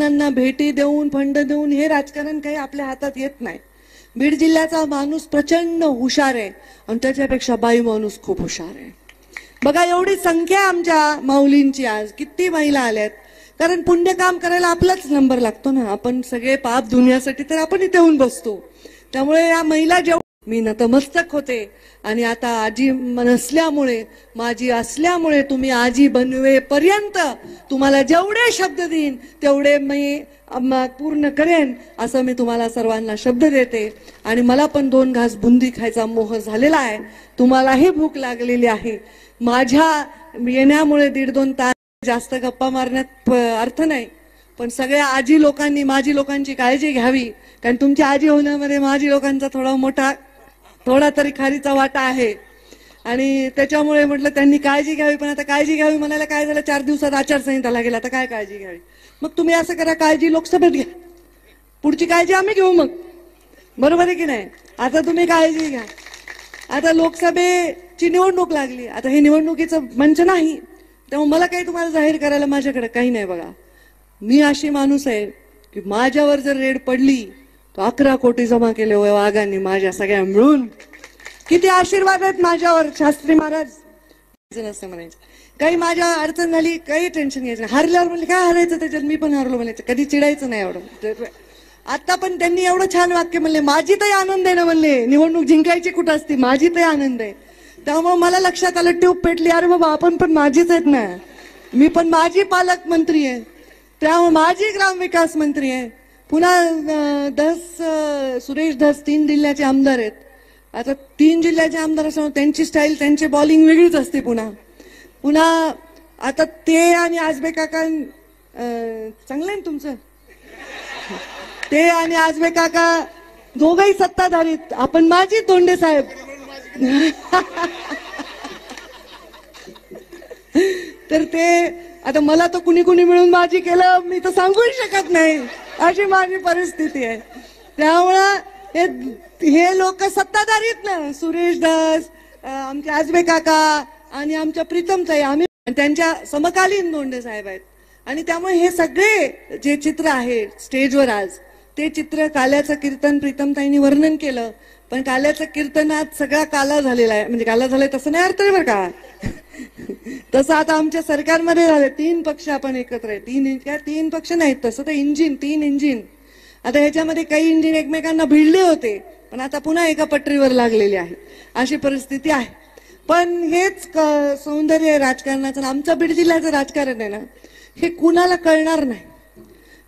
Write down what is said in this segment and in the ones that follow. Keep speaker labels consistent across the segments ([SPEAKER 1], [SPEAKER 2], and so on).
[SPEAKER 1] संस्थानांना भेटी देऊन फंड देऊन हे राजकारण काही आपल्या हातात येत नाही। बीड जिल्ह्याचा माणूस प्रचंड हुशार आहे आणि त्याच्यापेक्षा बाई माणूस खूप हुशार आहे। बघा एवढी संख्या आमच्या माऊलींची, आज किती महिला आल्यात, कारण पुण्य काम करायला आपलाच नंबर लागतो ना। आपण सगळे पाप दुनियासाठी तर आपण इथे येऊन बसतो, त्यामुळे या महिला मी नतमस्तक होते आणि आता आजी नसल्यामुळे माझी असल्यामुळे तुम्ही आजी बनवेपर्यंत तुम्हाला जेवढे शब्द देईन तेवढे मी पूर्ण करेन असं मी तुम्हाला सर्वांना शब्द देते। आणि मला पण 2 घास बुंदी खायचा मोह झालेला आहे, तुम्हालाही भूक लागलेली आहे। माझ्या येण्यामुळे 1.5-2 तास जास्त गप्पा मारण्यात अर्थ नाही, पण सगळ्या आजी लोकांनी माझी लोकांची काळजी घ्यावी, कारण तुमची आजी होण्यामध्ये माझी लोकांचा थोडा तरी खारीचा वाटा आहे आणि त्याच्यामुळे म्हटलं त्यांनी काळजी घ्यावी। पण आता काळजी घ्यावी म्हणायला काय झालं, 4 दिवसात आचारसंहिता लागेल, आता काय काळजी घ्यावी। मग तुम्ही असं करा, काळजी लोकसभेत घ्या, पुढची काळजी आम्ही घेऊ मग, बरोबर आहे की नाही। आता तुम्ही काळजी घ्या, आता लोकसभेची निवडणूक लागली, आता हे निवडणुकीचं मंच नाही, तेव्हा मला काही तुम्हाला जाहीर करायला माझ्याकडे काही नाही। बघा मी अशी माणूस आहे की माझ्यावर जर रेड पडली तो 11 कोटी जमा केले होय वाघांनी माझ्या सगळ्या मिळून। किती आशीर्वाद आहेत माझ्यावर शास्त्री महाराज नसते म्हणायचं, काही माझ्या अडचण झाली काही टेन्शन घ्यायचं नाही, हारल्यावर म्हणले काय हारायचं त्याच्यात, मी पण हारलो म्हणायचं, कधी चिडायचं नाही एवढं। आता पण त्यांनी एवढं छान वाक्य म्हणले, माझी तर आनंद आहे ना म्हणले, निवडणूक जिंकायची कुठं असती, माझी तर आनंद आहे। त्यामुळे मला लक्षात आलं, ट्यूब पेटली, अरे बाबा आपण पण माझीच आहेत ना, मी पण माझी पालकमंत्री आहे, त्यामुळे माझी ग्रामविकास मंत्री आहे। पुन्हा सुरेश धस 3 जिल्ह्याचे आमदार आहेत, आता 3 जिल्ह्याचे आमदार असं त्यांची स्टाईल त्यांची बॉलिंग वेगळीच असते। पुन्हा आता ते आणि आजबे काका चांगलं आहे तुमचं, ते आणि आजबे काका दोघंही सत्ताधारीत, आपण माझी तोंडे साहेब तर ते आता मला तर कुणी मिळून माझी केलं मी तर सांगूही शकत नाही, अशी माझी परिस्थिती आहे। त्यामुळं हे लोक सत्ताधारीत ना, सुरेश दास, आमचे आजबे काका आणि आमच्या प्रीतमताई, आम्ही त्यांच्या समकालीन दोंडे साहेब आहेत। आणि त्यामुळे हे सगळे जे चित्र आहे स्टेजवर आज, ते चित्र काल्याचं कीर्तन प्रीतमताईंनी वर्णन केलं, पण काल्याचं कीर्तनात सगळा काला झालेला आहे, म्हणजे काला झालाय तसं नाही अर्थ आहे बरं का तसं आता आमच्या सरकारमध्ये झालं, 3 पक्ष आपण एकत्र आहे, 3 पक्ष नाहीत, तसं तर 3 इंजिन, आता ह्याच्यामध्ये काही इंजिन एकमेकांना भिडले होते, पण आता पुन्हा एका पटरीवर लागलेली आहे, अशी परिस्थिती आहे। पण हेच सौंदर्य राजकारणाचं, आमचं बीड जिल्ह्याचं राजकारण आहे ना, हे कुणाला कळणार नाही।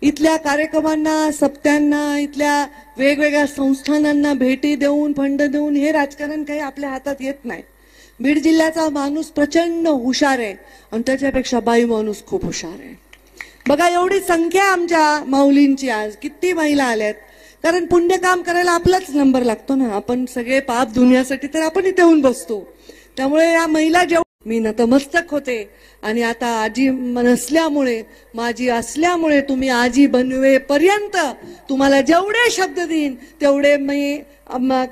[SPEAKER 1] इथल्या कार्यक्रमांना, सप्त्यांना, इथल्या वेगवेगळ्या संस्थानांना भेटी देऊन फंड देऊन हे राजकारण काही आपल्या हातात येत नाही। बीड जिल्ह्याचा माणूस प्रचंड हुशार आहे आणि त्याच्यापेक्षा बाई माणूस खूप हुशार आहे। बघा एवढी संख्या आमच्या माऊलींची, आज किती महिला आल्यात, कारण पुण्य काम करायला आपलाच नंबर लागतो ना। आपण सगळे पाप दुनियासाठी तर आपण इथे येऊन बसतो, त्यामुळे या महिला मी नतमस्तक होते आणि आता आजी नसल्यामुळे माझी असल्यामुळे तुम्ही आजी बनवेपर्यंत तुम्हाला जेवढे शब्द देईन तेवढे मी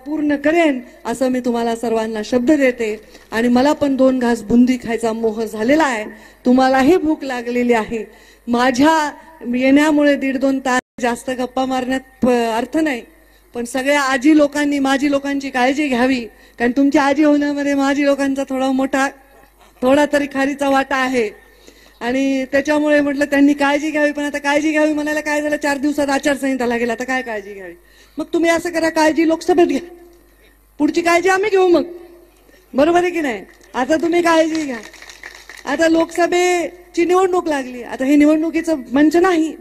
[SPEAKER 1] पूर्ण करेन असं मी तुम्हाला सर्वांना शब्द देते। आणि मला पण 2 घास बुंदी खायचा मोह झालेला आहे, तुम्हालाही भूक लागलेली आहे। माझ्या येण्यामुळे 1.5-2 तास जास्त गप्पा मारण्यात अर्थ नाही, पण सगळ्या आजी लोकांनी माझी लोकांची काळजी घ्यावी, कारण तुमची आजी होण्यामध्ये माझी लोकांचा थोडा तरी खारीचा वाटा आहे आणि त्याच्यामुळे म्हटलं त्यांनी काळजी घ्यावी। पण आता काळजी घ्यावी म्हणायला काय झालं, 4 दिवसात आचारसंहिता लागेल, आता काय काळजी घ्यावी। मग तुम्ही असं करा, काळजी लोकसभेत घ्या, पुढची काळजी आम्ही घेऊ मग, बरोबर आहे की नाही। आता तुम्ही काळजी घ्या, आता लोकसभेची निवडणूक लागली, आता हे निवडणुकीचं मंच नाही,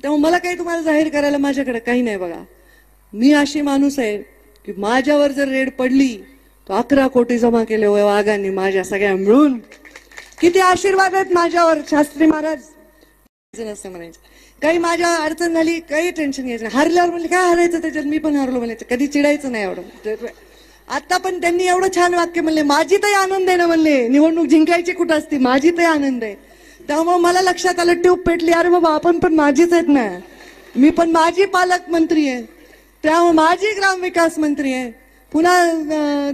[SPEAKER 1] तेव्हा मला काही तुम्हाला जाहीर करायला माझ्याकडे काही नाही। बघा मी अशी माणूस आहे की माझ्यावर जर रेड पडली तो 11 कोटी जमा केले होय वाघांनी माझ्या सगळ्या मिळून। किती आशीर्वाद आहेत माझ्यावर शास्त्री महाराज नसते म्हणायचं, काही माझ्या अडचण झाली काही टेन्शन घ्यायचं नाही, हारल्यावर म्हणले काय हारायचं त्याच्यात, मी पण हारलो म्हणायचं, कधी चिडायचं नाही एवढं। आता पण त्यांनी एवढं छान वाक्य म्हणले, माझी तर आनंद आहे ना म्हणले, निवडणूक जिंकायची कुठं असती, माझी तर आनंद आहे। त्यामुळे मला लक्षात आलं, ट्यूब पेटली, अरे बाबा आपण पण माझीच आहेत ना, मी पण माझी पालकमंत्री आहे, त्यामुळे माझी ग्रामविकास मंत्री आहे। पुन्हा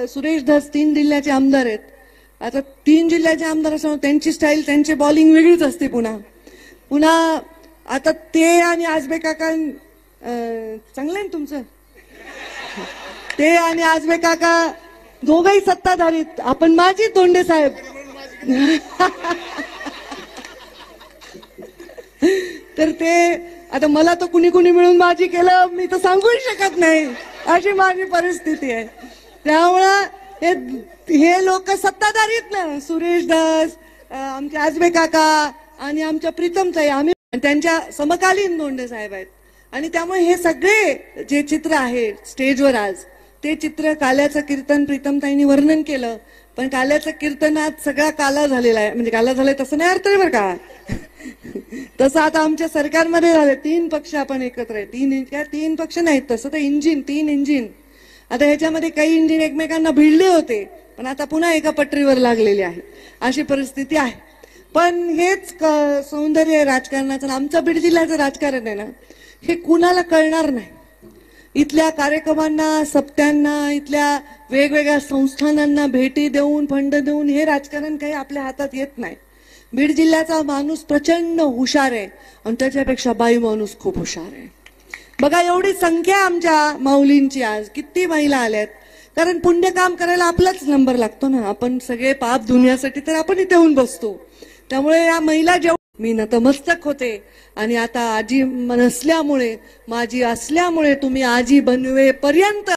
[SPEAKER 1] सुरेश धस 3 जिल्ह्याचे आमदार आहेत, आता 3 जिल्ह्याचे आमदार असं त्यांची स्टाईल त्यांची बॉलिंग वेगळीच असते। पुन्हा आता ते आणि आजबे काका चांगलं आहे ना तुमचं. ते आणि आजबे काका दोघही सत्ताधारीत, आपण माजी धोंडे साहेब. तर ते आता मला तर कुणी कुणी मिळून माझी केलं मी तर सांगूही शकत नाही, अशी माझी परिस्थिती आहे. त्यामुळं हे लोक सत्ताधारीत ना, सुरेश दास, आमचे आजबे काका आणि आमच्या प्रीतमताई, आम्ही त्यांच्या समकालीन धोंडे साहेब आहेत. आणि त्यामुळे हे सगळे जे चित्र आहे स्टेजवर आज, ते चित्र काल्याचं कीर्तन प्रीतमताईंनी वर्णन केलं. पण काल्याचं कीर्तनात सगळा काला झालेला आहे, म्हणजे काला झालाय तसं नाही अर्थ बरं का. तसं आता आमच्या सरकारमध्ये झालं, 3 पक्ष आपण एकत्र आहे. 3 पक्ष नाहीत, तसं तर इंजिन 3 इंजिन. आता ह्याच्यामध्ये काही इंजिन एकमेकांना भिडले होते, पण आता पुन्हा एका पटरीवर लागलेली आहे, अशी परिस्थिती आहे. पण हेच सौंदर्य राजकारणाचं, आमचं बीड जिल्ह्याचं राजकारण आहे ना, हे कुणाला कळणार नाही. इथल्या कार्यक्रमांना, सप्त्यांना, इथल्या वेगवेगळ्या संस्थानांना भेटी देऊन, फंड देऊन हे राजकारण काही आपल्या हातात येत नाही. बीड जिल्ह्याचा माणूस प्रचंड हुशार आहे आणि त्याच्यापेक्षा बाई माणूस खूप हुशार आहे. बघा एवढी संख्या आमच्या माऊलींची, आज किती महिला आल्यात. कारण पुण्य काम करायला आपलाच नंबर लागतो ना, आपण सगळे पाप धुण्यासाठी तर आपण इथे येऊन बसतो. त्यामुळे या महिला मी नतमस्तक होते. आणि आता आजी नसल्यामुळे, माझी असल्यामुळे, तुम्ही आजी बनवेपर्यंत